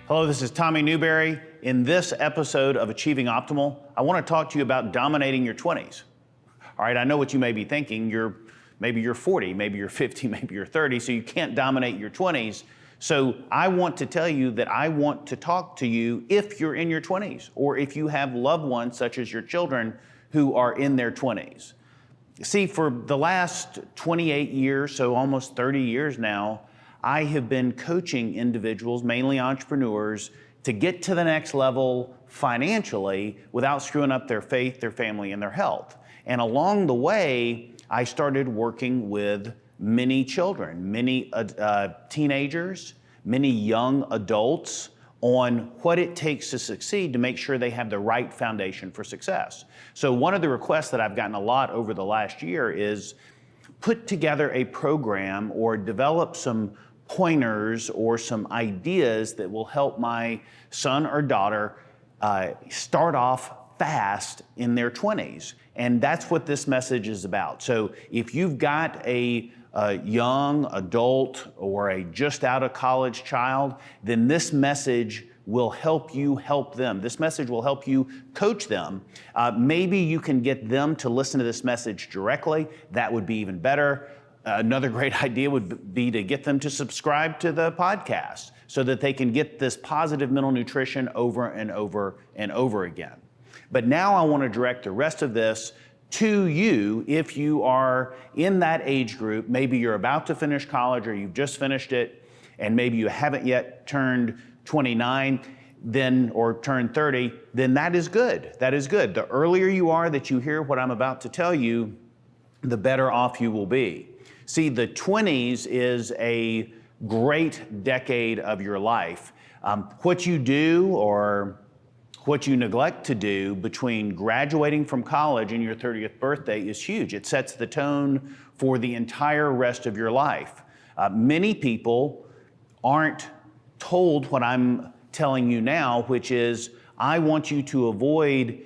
Hello, this is Tommy Newberry. In this episode of Achieving Optimal, I want to talk to you about dominating your 20s. All right, I know what you may be thinking. Maybe you're 40, maybe you're 50, maybe you're 30, so you can't dominate your 20s. So I want to tell you that I want to talk to you if you're in your 20s, or if you have loved ones, such as your children, who are in their 20s. See, for the last 28 years, so almost 30 years now, I have been coaching individuals, mainly entrepreneurs, to get to the next level financially without screwing up their faith, their family, and their health. And along the way, I started working with many children, many teenagers, many young adults on what it takes to succeed to make sure they have the right foundation for success. So one of the requests that I've gotten a lot over the last year is put together a program or develop some pointers or some ideas that will help my son or daughter start off fast in their 20s. And that's what this message is about. So if you've got a young adult or a just out of college child, then this message will help you help them. This message will help you coach them. Maybe you can get them to listen to this message directly. That would be even better. Another great idea would be to get them to subscribe to the podcast so that they can get this positive mental nutrition over and over and over again. But now I want to direct the rest of this to you if you are in that age group. Maybe you're about to finish college or you've just finished it, and maybe you haven't yet turned 29 or turned 30, then that is good. That is good. The earlier you are that you hear what I'm about to tell you, the better off you will be. See, the 20s is a great decade of your life. What you do or what you neglect to do between graduating from college and your 30th birthday is huge. It sets the tone for the entire rest of your life. Many people aren't told what I'm telling you now, which is I want you to avoid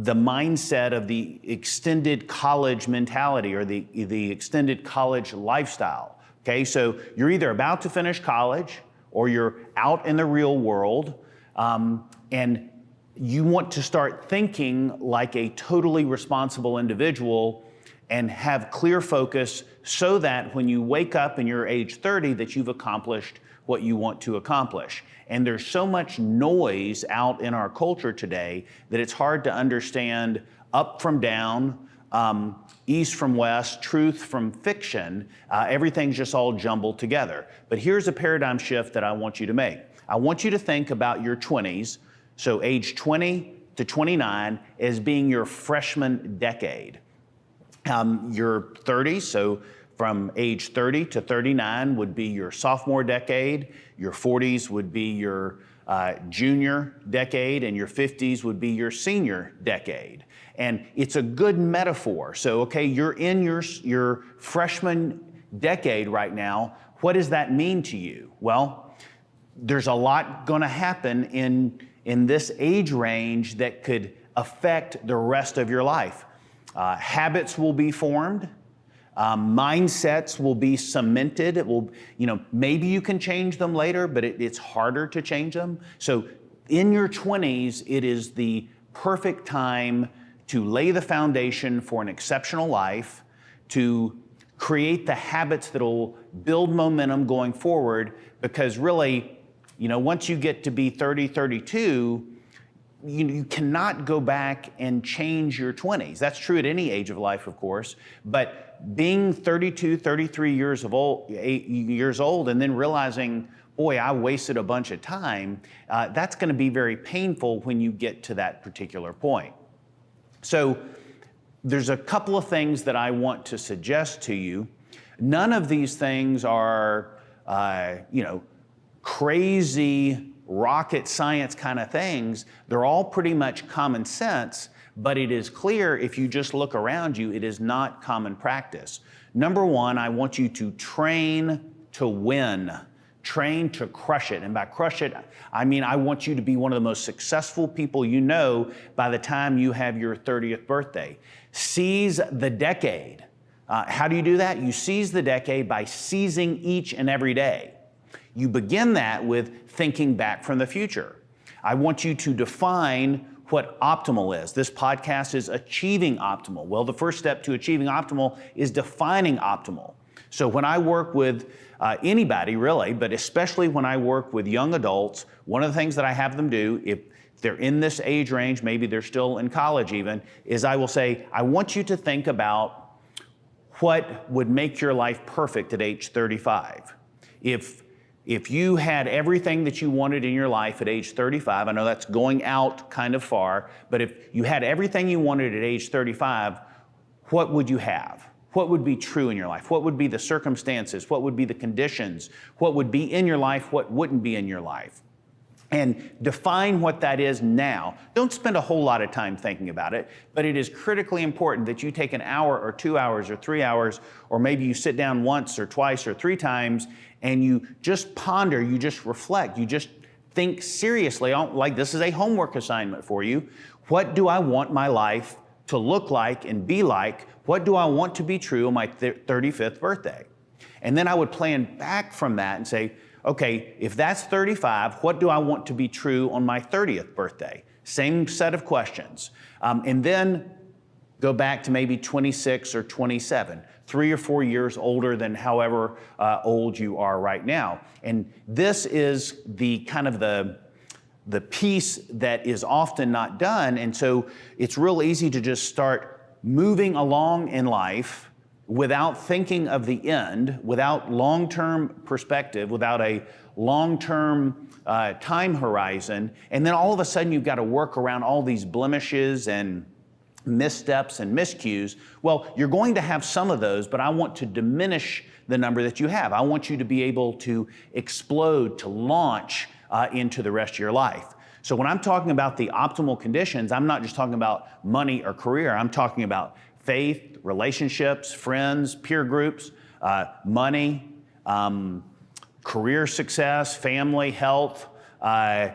the mindset of the extended college mentality or the extended college lifestyle. Okay, so you're either about to finish college or you're out in the real world, and you want to start thinking like a totally responsible individual and have clear focus so that when you wake up and you're age 30 that you've accomplished what you want to accomplish. And there's so much noise out in our culture today that it's hard to understand up from down, east from west, truth from fiction. Everything's just all jumbled together. But here's a paradigm shift that I want you to make. I want you to think about your 20s, so age 20 to 29, as being your freshman decade. Your 30s, so from age 30 to 39 would be your sophomore decade, your 40s would be your junior decade, and your 50s would be your senior decade. And it's a good metaphor. So, okay, you're in your freshman decade right now. What does that mean to you? Well, there's a lot gonna happen in this age range that could affect the rest of your life. Habits will be formed. Mindsets will be cemented. It will, maybe you can change them later, but it's harder to change them. So in your 20s, it is the perfect time to lay the foundation for an exceptional life, to create the habits that will build momentum going forward, because really, once you get to be 30, 32, you cannot go back and change your 20s. That's true at any age of life, of course, but being 32, 33 years old and then realizing, boy, I wasted a bunch of time, that's gonna be very painful when you get to that particular point. So there's a couple of things that I want to suggest to you. None of these things are, crazy rocket science kind of things. They're all pretty much common sense, but it is clear if you just look around you, it is not common practice. Number one, I want you to train to win. Train to crush it. And by crush it, I mean I want you to be one of the most successful people you know by the time you have your 30th birthday. Seize the decade. How do you do that? You seize the decade by seizing each and every day. You begin that with thinking back from the future. I want you to define what optimal is. This podcast is Achieving Optimal. Well, the first step to achieving optimal is defining optimal. So when I work with anybody really, but especially when I work with young adults, one of the things that I have them do, if they're in this age range, maybe they're still in college even, is I will say, I want you to think about what would make your life perfect at age 35. If you had everything that you wanted in your life at age 35, I know that's going out kind of far, but if you had everything you wanted at age 35, what would you have? What would be true in your life? What would be the circumstances? What would be the conditions? What would be in your life? What wouldn't be in your life? And define what that is now. Don't spend a whole lot of time thinking about it, but it is critically important that you take an hour or 2 hours or 3 hours, or maybe you sit down once or twice or 3 times and you just ponder, you just reflect, you just think seriously, like this is a homework assignment for you. What do I want my life to look like and be like? What do I want to be true on my 35th birthday? And then I would plan back from that and say, okay, if that's 35, what do I want to be true on my 30th birthday? Same set of questions. And then go back to maybe 26 or 27, 3 or 4 years older than however old you are right now. And this is the kind of the piece that is often not done. And so it's real easy to just start moving along in life without thinking of the end, without long-term perspective, without a long-term time horizon, and then all of a sudden you've got to work around all these blemishes and missteps and miscues. Well, you're going to have some of those, but I want to diminish the number that you have. I want you to be able to explode, to launch into the rest of your life. So when I'm talking about the optimal conditions, I'm not just talking about money or career, I'm talking about faith, relationships, friends, peer groups, money, career success, family, health. What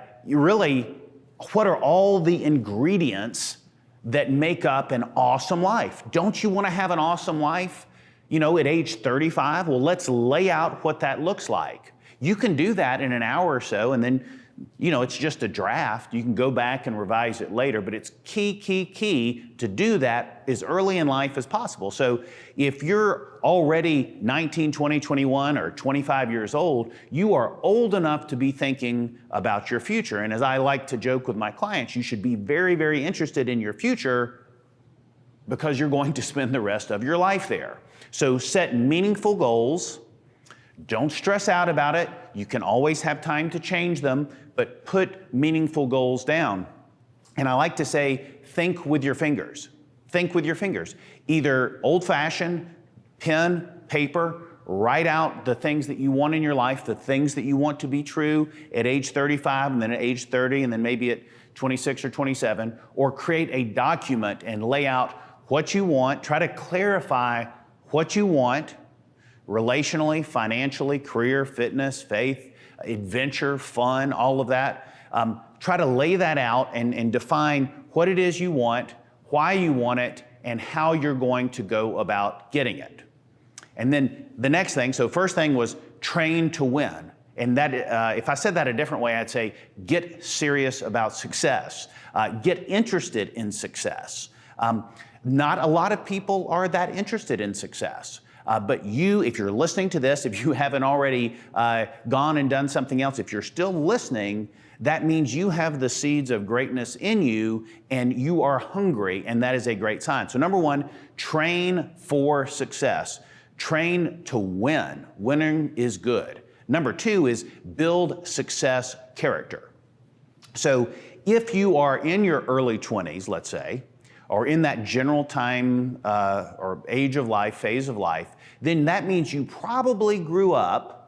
are all the ingredients that make up an awesome life? Don't you want to have an awesome life, at age 35? Well, let's lay out what that looks like. You can do that in an hour or so, and then it's just a draft. You can go back and revise it later, but it's key to do that as early in life as possible. So if you're already 19, 20, 21, or 25 years old, you are old enough to be thinking about your future. And as I like to joke with my clients, you should be very, very interested in your future because you're going to spend the rest of your life there. So set meaningful goals. Don't stress out about it. You can always have time to change them, but put meaningful goals down. And I like to say, think with your fingers. Think with your fingers. Either old-fashioned, pen, paper, write out the things that you want in your life, the things that you want to be true at age 35, and then at age 30, and then maybe at 26 or 27, or create a document and lay out what you want. Try to clarify what you want, relationally, financially, career, fitness, faith, adventure, fun, all of that. Try to lay that out and define what it is you want, why you want it, and how you're going to go about getting it. And then the next thing, so first thing was train to win. And that, if I said that a different way, I'd say get serious about success. Get interested in success. Not a lot of people are that interested in success. But you, if you're listening to this, if you haven't already gone and done something else, if you're still listening, that means you have the seeds of greatness in you and you are hungry, and that is a great sign. So number one, train for success. Train to win. Winning is good. Number two is build success character. So if you are in your early 20s, let's say, or in that general time or age of life, phase of life, then that means you probably grew up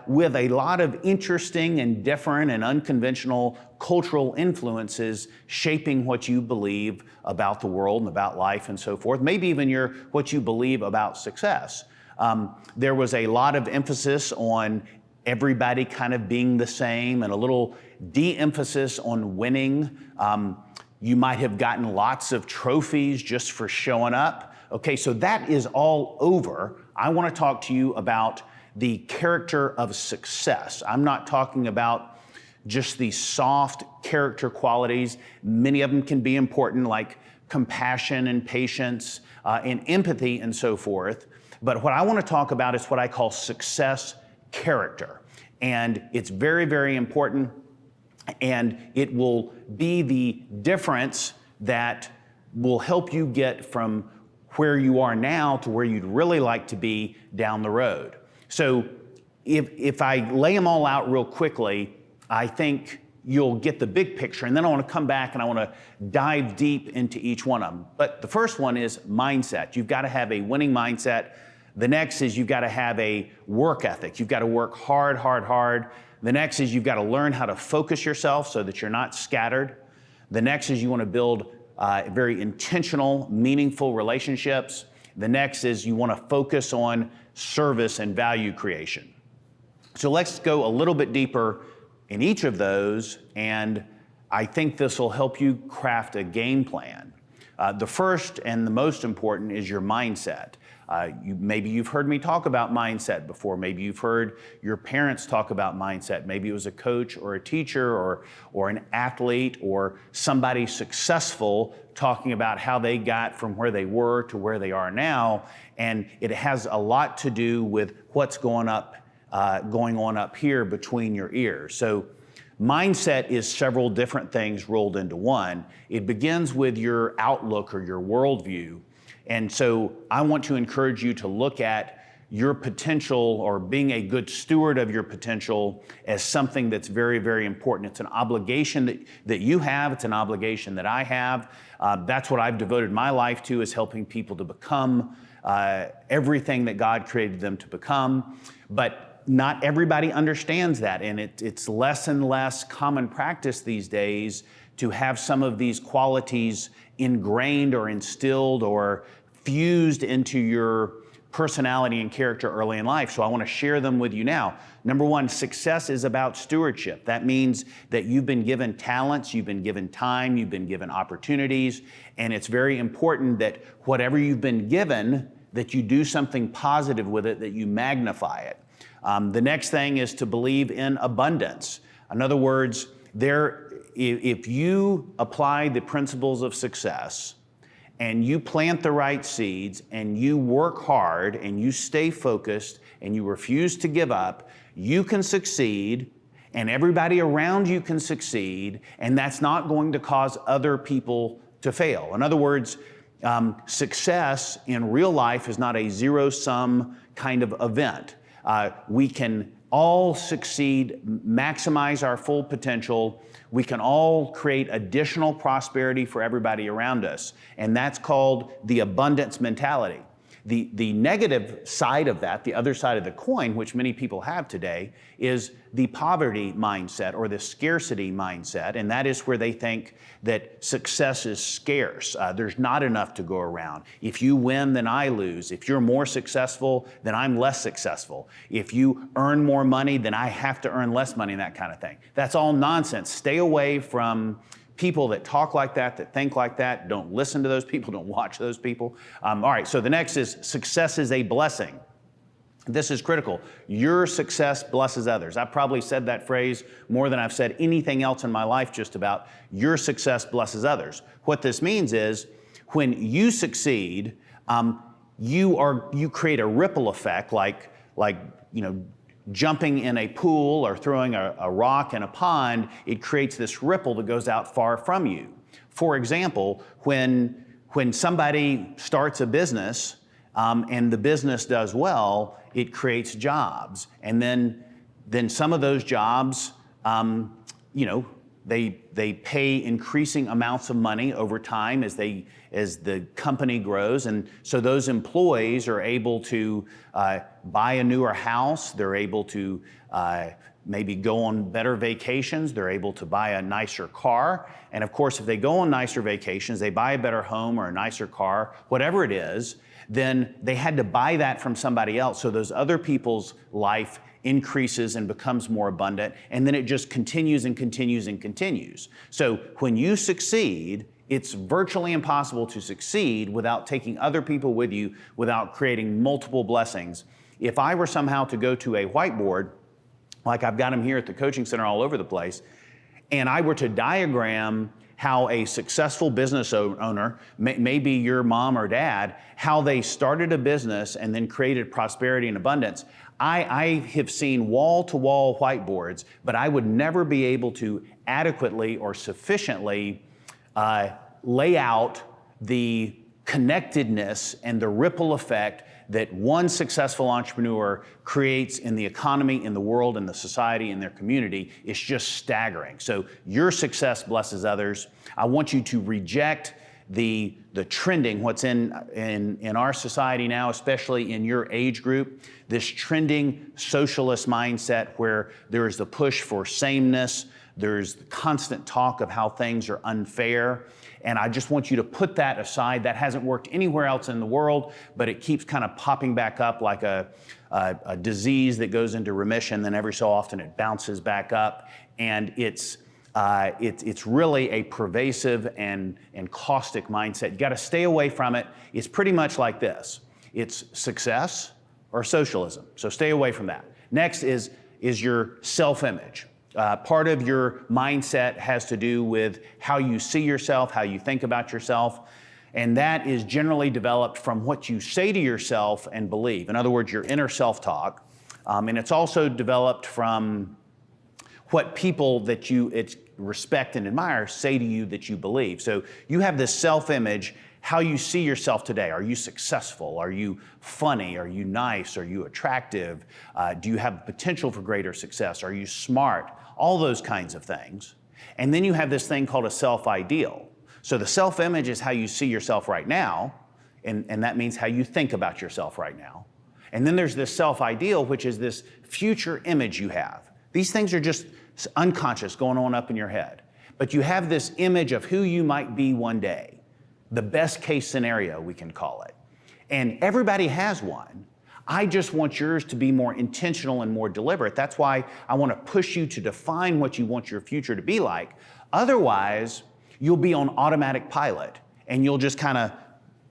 with a lot of interesting and different and unconventional cultural influences shaping what you believe about the world and about life and so forth, maybe even what you believe about success. There was a lot of emphasis on everybody kind of being the same and a little de-emphasis on winning. You might have gotten lots of trophies just for showing up. Okay, so that is all over. I want to talk to you about the character of success. I'm not talking about just the soft character qualities. Many of them can be important, like compassion and patience and empathy and so forth. But what I want to talk about is what I call success character. And it's very, very important, and it will be the difference that will help you get from where you are now to where you'd really like to be down the road. So if I lay them all out real quickly, I think you'll get the big picture, and then I want to come back and I want to dive deep into each one of them. But the first one is mindset. You've got to have a winning mindset. The next is you've got to have a work ethic. You've got to work hard, hard, hard. The next is you've got to learn how to focus yourself so that you're not scattered. The next is you want to build very intentional, meaningful relationships. The next is you want to focus on service and value creation. So let's go a little bit deeper in each of those, and I think this will help you craft a game plan. The first and the most important is your mindset. Maybe you've heard me talk about mindset before. Maybe you've heard your parents talk about mindset. Maybe it was a coach or a teacher or an athlete or somebody successful talking about how they got from where they were to where they are now. And it has a lot to do with what's going on up here between your ears. So mindset is several different things rolled into one. It begins with your outlook or your worldview. And so I want to encourage you to look at your potential or being a good steward of your potential as something that's very, very important. It's an obligation that you have. It's an obligation that I have. That's what I've devoted my life to, is helping people to become everything that God created them to become. But not everybody understands that, and it's less and less common practice these days to have some of these qualities ingrained or instilled or fused into your personality and character early in life. So I want to share them with you now. Number one, success is about stewardship. That means that you've been given talents, you've been given time, you've been given opportunities, and it's very important that whatever you've been given, that you do something positive with it, that you magnify it. The next thing is to believe in abundance. In other words, if you apply the principles of success and you plant the right seeds and you work hard and you stay focused and you refuse to give up, you can succeed and everybody around you can succeed, and that's not going to cause other people to fail. In other words, success in real life is not a zero-sum kind of event. We can all succeed, maximize our full potential. We can all create additional prosperity for everybody around us. And that's called the abundance mentality. The negative side of that, the other side of the coin, which many people have today, is the poverty mindset or the scarcity mindset. And that is where they think that success is scarce. There's not enough to go around. If you win, then I lose. If you're more successful, then I'm less successful. If you earn more money, then I have to earn less money, and that kind of thing. That's all nonsense. Stay away from people that talk like that think like that. Don't listen to those people, don't watch those people. All right, so the next is success is a blessing. This is critical. Your success blesses others. I've probably said that phrase more than I've said anything else in my life just about. Your success blesses others. What this means is when you succeed, you create a ripple effect like jumping in a pool or throwing a rock in a pond. It creates this ripple that goes out far from you. For example, when somebody starts a business and the business does well, it creates jobs. And then some of those jobs, they pay increasing amounts of money over time as the company grows. And so those employees are able to buy a newer house. They're able to maybe go on better vacations. They're able to buy a nicer car. And of course, if they go on nicer vacations, they buy a better home or a nicer car, whatever it is, then they had to buy that from somebody else. So those other people's life increases and becomes more abundant, and then it just continues and continues and continues. So when you succeed, it's virtually impossible to succeed without taking other people with you, without creating multiple blessings. if I were somehow to go to a whiteboard, like I've got them here at the coaching center all over the place, and I were to diagram how a successful business owner, maybe your mom or dad, how they started a business and then created prosperity and abundance. I have seen wall-to-wall whiteboards, but I would never be able to adequately or sufficiently lay out the connectedness and the ripple effect that one successful entrepreneur creates in the economy, in the world, in the society, in their community. Is just staggering. So your success blesses others. I want you to reject the trending, what's in our society now, especially in your age group, this trending socialist mindset where there is the push for sameness, there's constant talk of how things are unfair. And I just want you to put that aside. That hasn't worked anywhere else in the world, but it keeps kind of popping back up like a disease that goes into remission, then every so often it bounces back up. And it's really a pervasive and caustic mindset. You got to stay away from it. It's pretty much like this. It's success or socialism. So stay away from that. Next is your self-image. Part of your mindset has to do with how you see yourself, how you think about yourself, and that is generally developed from what you say to yourself and believe. In other words, your inner self-talk, and it's also developed from what people that you respect and admire say to you that you believe. So you have this self-image, how you see yourself today. Are you successful? Are you funny? Are you nice? Are you attractive? Do you have potential for greater success? Are you smart? All those kinds of things. And then you have this thing called a self-ideal. So the self-image is how you see yourself right now, and that means how you think about yourself right now. And then there's this self-ideal, which is this future image you have. These things are just unconscious going on up in your head. But you have this image of who you might be one day, the best case scenario, we can call it. And everybody has one. I just want yours to be more intentional and more deliberate. That's why I want to push you to define what you want your future to be like. Otherwise, you'll be on automatic pilot and you'll just kind of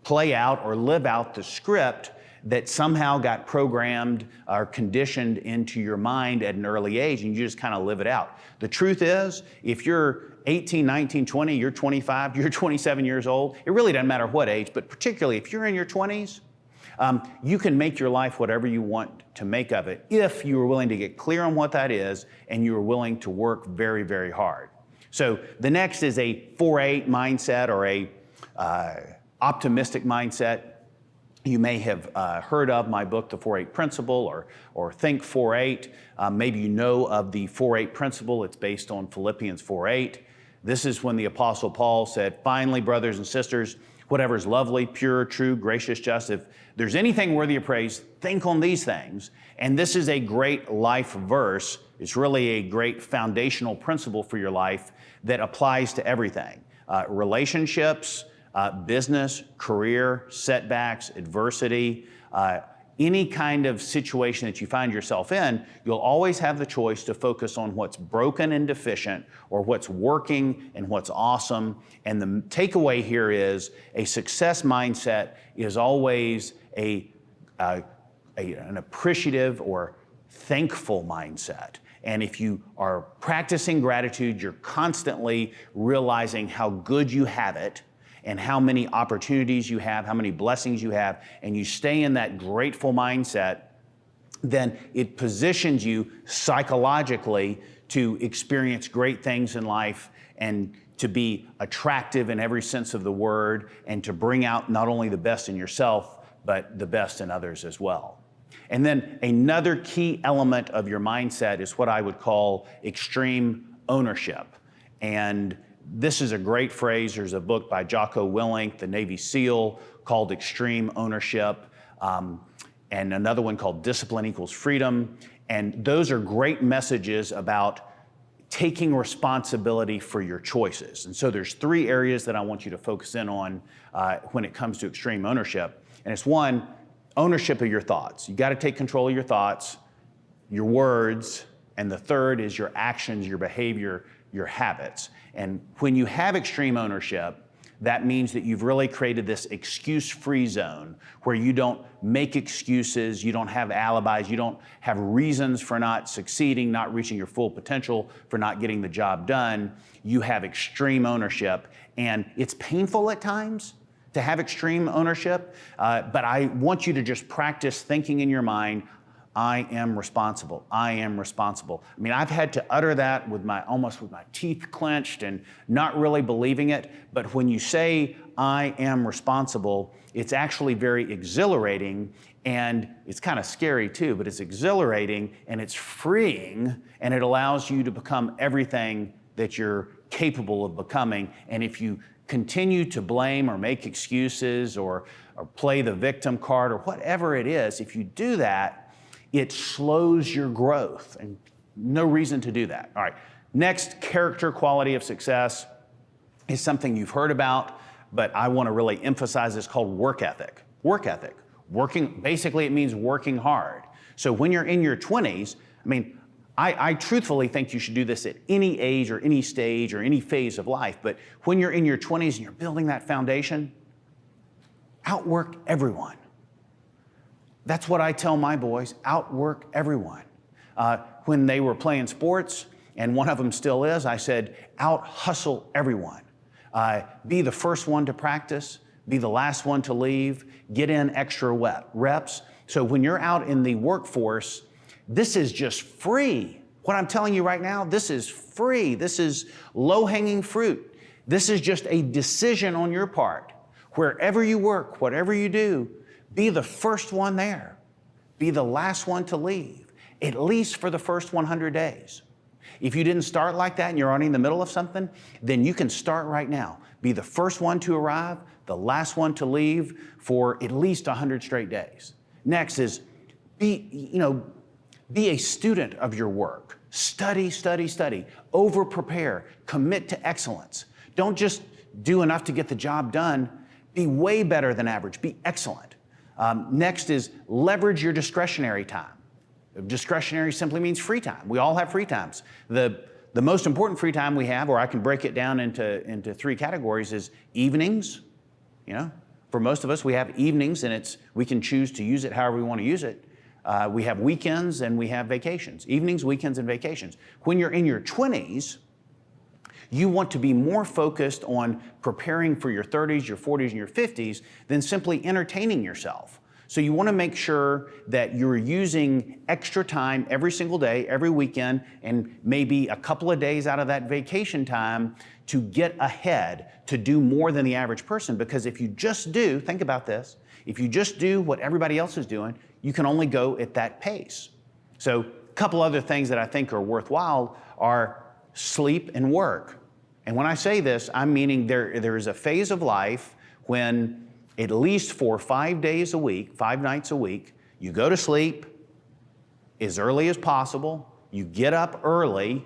play out or live out the script that somehow got programmed or conditioned into your mind at an early age, and you just kind of live it out. The truth is, if you're 18, 19, 20, you're 25, you're 27 years old, it really doesn't matter what age, but particularly if you're in your 20s, you can make your life whatever you want to make of it if you are willing to get clear on what that is and you are willing to work very, very hard. So the next is a 4-8 mindset or a optimistic mindset. You may have heard of my book, The 4-8 Principle, or Think 4-8. Maybe you know of the 4-8 principle. It's based on Philippians 4-8. This is when the Apostle Paul said, finally, brothers and sisters, whatever is lovely, pure, true, gracious, just, if there's anything worthy of praise, think on these things. And this is a great life verse. It's really a great foundational principle for your life that applies to everything. Relationships, business, career, setbacks, adversity, any kind of situation that you find yourself in, you'll always have the choice to focus on what's broken and deficient or what's working and what's awesome. And the takeaway here is a success mindset is always an appreciative or thankful mindset. And if you are practicing gratitude, you're constantly realizing how good you have it and how many opportunities you have, how many blessings you have, and you stay in that grateful mindset, then it positions you psychologically to experience great things in life and to be attractive in every sense of the word and to bring out not only the best in yourself, but the best in others as well. And then another key element of your mindset is what I would call extreme ownership. And this is a great phrase. There's a book by Jocko Willink, the Navy SEAL, called Extreme Ownership, and another one called Discipline Equals Freedom. And those are great messages about taking responsibility for your choices. And so there's 3 areas that I want you to focus in on when it comes to extreme ownership. And it's 1, ownership of your thoughts. You got to take control of your thoughts, your words, and the 3rd is your actions, your behavior, your habits. And when you have extreme ownership, that means that you've really created this excuse-free zone where you don't make excuses, you don't have alibis, you don't have reasons for not succeeding, not reaching your full potential, for not getting the job done. You have extreme ownership, and it's painful at times to have extreme ownership, but I want you to just practice thinking in your mind, I am responsible. I am responsible. I mean, I've had to utter that almost with my teeth clenched and not really believing it. But when you say, I am responsible, it's actually very exhilarating, and it's kind of scary too, but it's exhilarating and it's freeing, and it allows you to become everything that you're capable of becoming. And if you continue to blame or make excuses or play the victim card or whatever it is, if you do that, it slows your growth, and no reason to do that. All right, next character quality of success is something you've heard about, but I want to really emphasize. It's called work ethic. Work ethic. Basically it means working hard. So when you're in your 20s, I mean, I truthfully think you should do this at any age or any stage or any phase of life, but when you're in your 20s and you're building that foundation, outwork everyone. That's what I tell my boys, outwork everyone. When they were playing sports, and one of them still is, I said, out-hustle everyone. Be the first one to practice, be the last one to leave, get in extra reps. So when you're out in the workforce, this is just free. What I'm telling you right now, this is free. This is low-hanging fruit. This is just a decision on your part. Wherever you work, whatever you do, be the first one there. Be the last one to leave, at least for the first 100 days. If you didn't start like that and you're already in the middle of something, then you can start right now. Be the first one to arrive, the last one to leave for at least 100 straight days. Next is be a student of your work. Study, study, study. Over-prepare. Commit to excellence. Don't just do enough to get the job done. Be way better than average. Be excellent. Next is leverage your discretionary time. Discretionary simply means free time. We all have free times. The most important free time we have, or I can break it down into three categories, is evenings. For most of us, we have evenings, and we can choose to use it however we want to use it. We have weekends and we have vacations. Evenings, weekends, and vacations. When you're in your 20s, you want to be more focused on preparing for your 30s, your 40s, and your 50s than simply entertaining yourself. So you want to make sure that you're using extra time every single day, every weekend, and maybe a couple of days out of that vacation time to get ahead, to do more than the average person. Because if you just do, think about this, if you just do what everybody else is doing, you can only go at that pace. So a couple other things that I think are worthwhile are sleep and work. And when I say this, I'm meaning there is a phase of life when at least for 5 days a week, 5 nights a week, you go to sleep as early as possible, you get up early,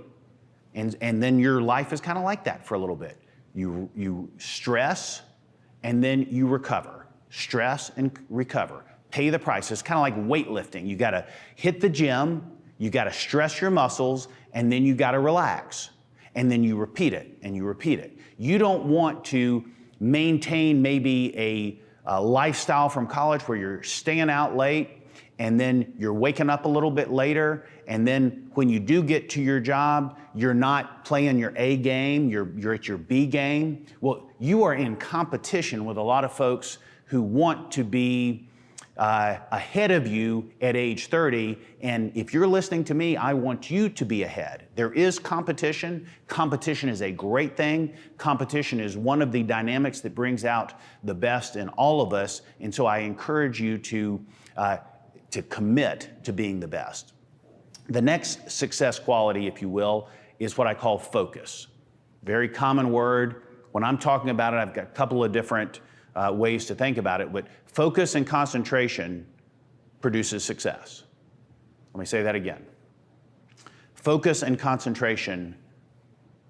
and then your life is kind of like that for a little bit. You stress, and then you recover. Stress and recover. Pay the price. It's kind of like weightlifting. You got to hit the gym, you got to stress your muscles, and then you got to relax. And then you repeat it, and you repeat it. You don't want to maintain maybe a lifestyle from college where you're staying out late, and then you're waking up a little bit later, and then when you do get to your job, you're not playing your A game, you're at your B game. Well, you are in competition with a lot of folks who want to be ahead of you at age 30, and if you're listening to me, I want you to be ahead. There is competition. Competition is a great thing. Competition is one of the dynamics that brings out the best in all of us, and so I encourage you to commit to being the best. The next success quality, if you will, is what I call focus. Very common word. When I'm talking about it, I've got a couple of different ways to think about it, but focus and concentration produces success. Let me say that again. Focus and concentration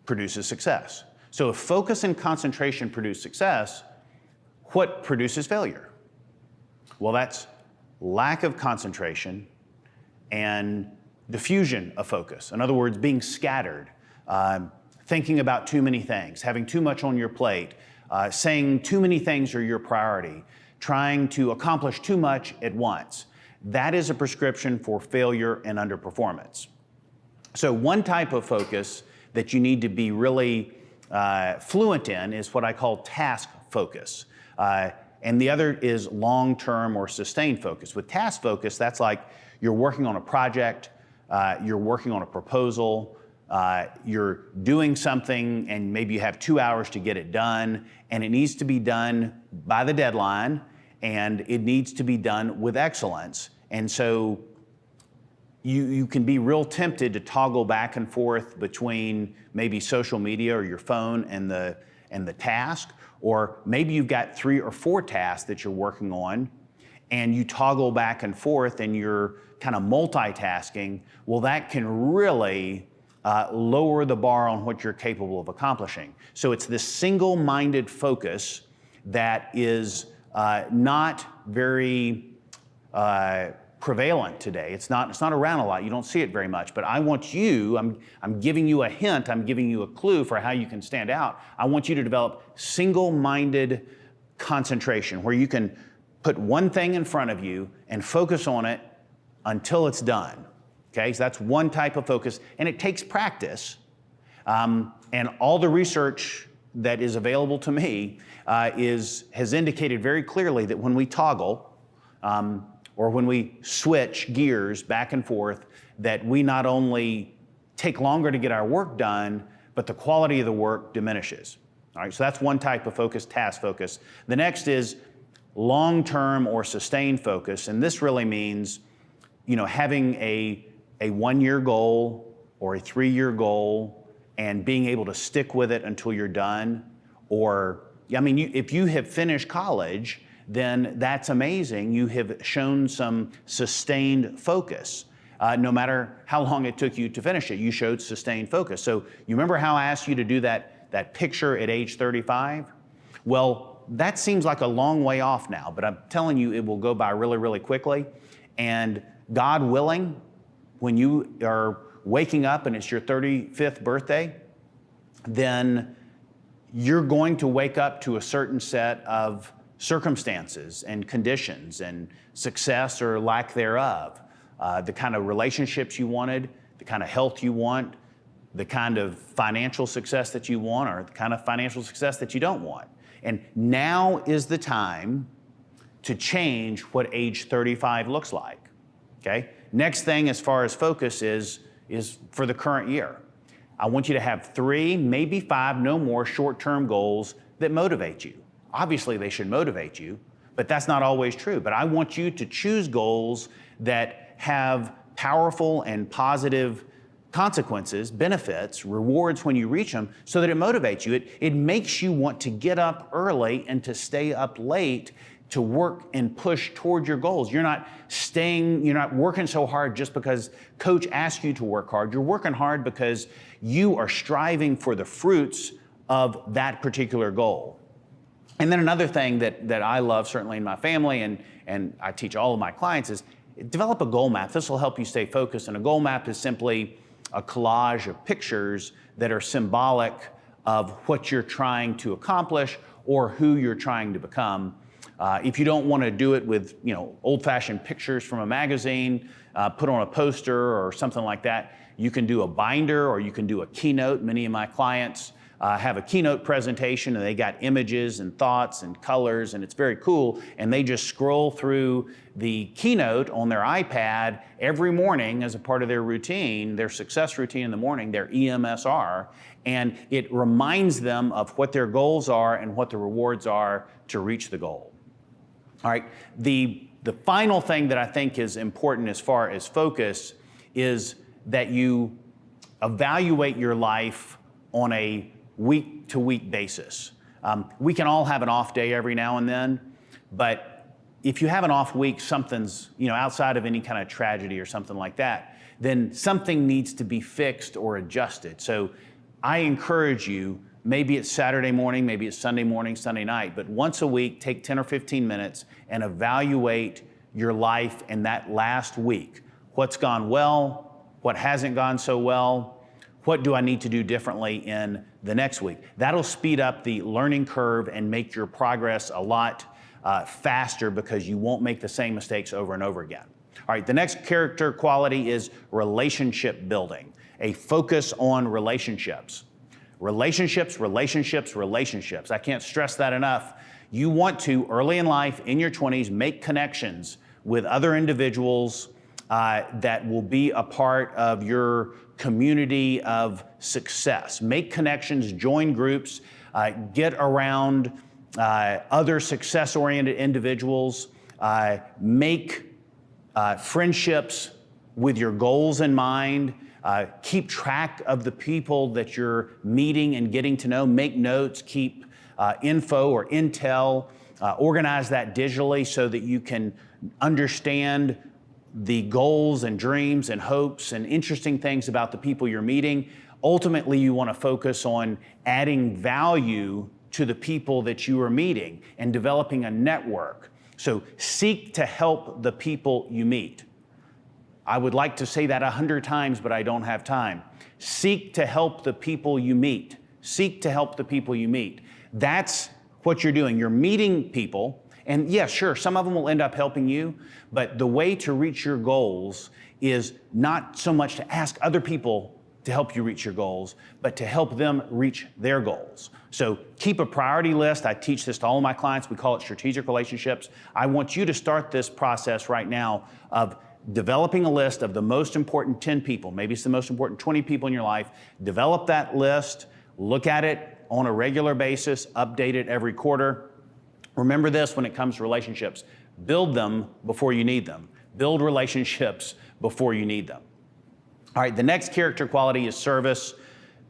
produces success. So if focus and concentration produce success, what produces failure? Well, that's lack of concentration and diffusion of focus. In other words, being scattered, thinking about too many things, having too much on your plate, saying too many things are your priority, trying to accomplish too much at once. That is a prescription for failure and underperformance. So one type of focus that you need to be really fluent in is what I call task focus. And the other is long-term or sustained focus. With task focus, that's like you're working on a project, you're working on a proposal, you're doing something and maybe you have 2 hours to get it done, and it needs to be done by the deadline, and it needs to be done with excellence. And so you can be real tempted to toggle back and forth between maybe social media or your phone and the task, or maybe you've got 3 or 4 tasks that you're working on and you toggle back and forth and you're kind of multitasking. Well, that can really lower the bar on what you're capable of accomplishing. So it's this single-minded focus that is not very prevalent today. It's not around a lot. You don't see it very much. But I want you, I'm giving you a hint, I'm giving you a clue for how you can stand out. I want you to develop single-minded concentration where you can put one thing in front of you and focus on it until it's done. Okay, so that's one type of focus, and it takes practice. And all the research that is available to me has indicated very clearly that when we toggle, or when we switch gears back and forth, that we not only take longer to get our work done, but the quality of the work diminishes. All right, so that's one type of focus, task focus. The next is long-term or sustained focus, and this really means, having a 1-year goal or a 3-year goal and being able to stick with it until you're done. Or, if you have finished college, then that's amazing. You have shown some sustained focus. No matter how long it took you to finish it, you showed sustained focus. So you remember how I asked you to do that picture at age 35? Well, that seems like a long way off now, but I'm telling you, it will go by really, really quickly. And God willing, when you are waking up and it's your 35th birthday, then you're going to wake up to a certain set of circumstances and conditions and success or lack thereof, the kind of relationships you wanted, the kind of health you want, the kind of financial success that you want, or the kind of financial success that you don't want. And now is the time to change what age 35 looks like, okay? Next thing as far as focus is for the current year. I want you to have 3, maybe 5, no more short-term goals that motivate you. Obviously, they should motivate you, but that's not always true. But I want you to choose goals that have powerful and positive consequences, benefits, rewards when you reach them, so that it motivates you. It makes you want to get up early and to stay up late to work and push toward your goals. You're not working so hard just because coach asked you to work hard. You're working hard because you are striving for the fruits of that particular goal. And then another thing that I love, certainly in my family, and I teach all of my clients, is develop a goal map. This will help you stay focused. And a goal map is simply a collage of pictures that are symbolic of what you're trying to accomplish or who you're trying to become. If you don't want to do it with old-fashioned pictures from a magazine, put on a poster or something like that, you can do a binder or you can do a keynote. Many of my clients have a keynote presentation and they got images and thoughts and colors, and it's very cool. And they just scroll through the keynote on their iPad every morning as a part of their routine, their success routine in the morning, their EMSR, and it reminds them of what their goals are and what the rewards are to reach the goal. All right, the final thing that I think is important as far as focus is that you evaluate your life on a week-to-week basis. We can all have an off day every now and then, but if you have an off week, something's, outside of any kind of tragedy or something like that, then something needs to be fixed or adjusted. So I encourage you, maybe it's Saturday morning, maybe it's Sunday morning, Sunday night, but once a week, take 10 or 15 minutes and evaluate your life in that last week. What's gone well? What hasn't gone so well? what do I need to do differently in the next week? That'll speed up the learning curve and make your progress a lot faster, because you won't make the same mistakes over and over again. All right, the next character quality is relationship building, a focus on relationships. Relationships, relationships, relationships. I can't stress that enough. You want to, early in life, in your 20s, make connections with other individuals that will be a part of your community of success. Make connections, join groups, get around other success-oriented individuals, make friendships with your goals in mind, keep track of the people that you're meeting and getting to know, make notes, keep info or intel, organize that digitally so that you can understand the goals and dreams and hopes and interesting things about the people you're meeting. Ultimately, you want to focus on adding value to the people that you are meeting and developing a network. So seek to help the people you meet. I would like to say that 100 times, but I don't have time. Seek to help the people you meet. Seek to help the people you meet. That's what you're doing. You're meeting people, and yeah, sure, some of them will end up helping you, but the way to reach your goals is not so much to ask other people to help you reach your goals, but to help them reach their goals. So keep a priority list. I teach this to all of my clients. We call it strategic relationships. I want you to start this process right now of developing a list of the most important 10 people. Maybe it's the most important 20 people in your life. Develop that list, look at it on a regular basis, update it every quarter. Remember this when it comes to relationships. Build them before you need them. Build relationships before you need them. All right, the next character quality is service.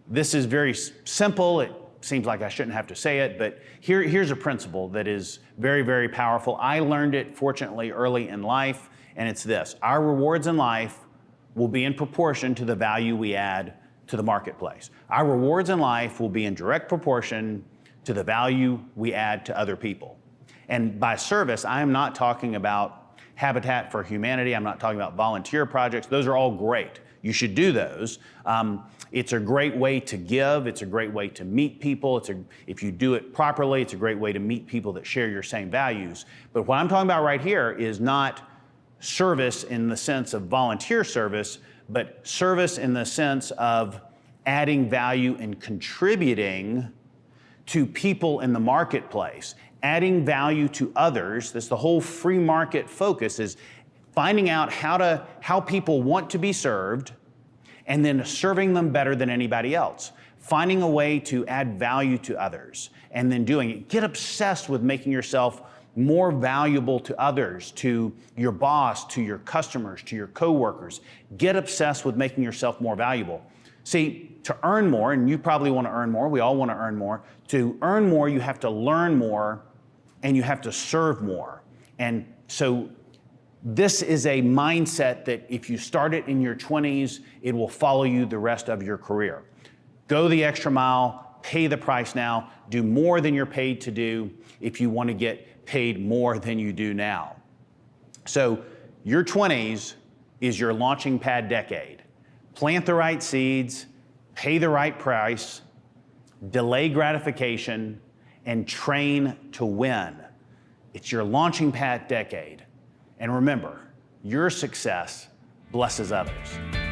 This is very simple. It seems like I shouldn't have to say it, but here's a principle that is very, very powerful. I learned it, fortunately, early in life, and it's this. Our rewards in life will be in proportion to the value we add to the marketplace. Our rewards in life will be in direct proportion to the value we add to other people. And by service, I am not talking about Habitat for Humanity. I'm not talking about volunteer projects. Those are all great. You should do those. It's a great way to give. It's a great way to meet people. If you do it properly, it's a great way to meet people that share your same values. But what I'm talking about right here is not service in the sense of volunteer service, but service in the sense of adding value and contributing to people in the marketplace, adding value to others. That's the whole free market focus, is finding out how people want to be served and then serving them better than anybody else. Finding a way to add value to others and then doing it. Get obsessed with making yourself more valuable to others, to your boss, to your customers, to your coworkers. Get obsessed with making yourself more valuable. See, to earn more, and you probably want to earn more, we all want to earn more. To earn more, you have to learn more and you have to serve more. And so this is a mindset that if you start it in your 20s, it will follow you the rest of your career. Go the extra mile, pay the price now, do more than you're paid to do if you want to get paid more than you do now. So your 20s is your launching pad decade. Plant the right seeds, pay the right price, delay gratification, and train to win. It's your launching pad decade. And remember, your success blesses others.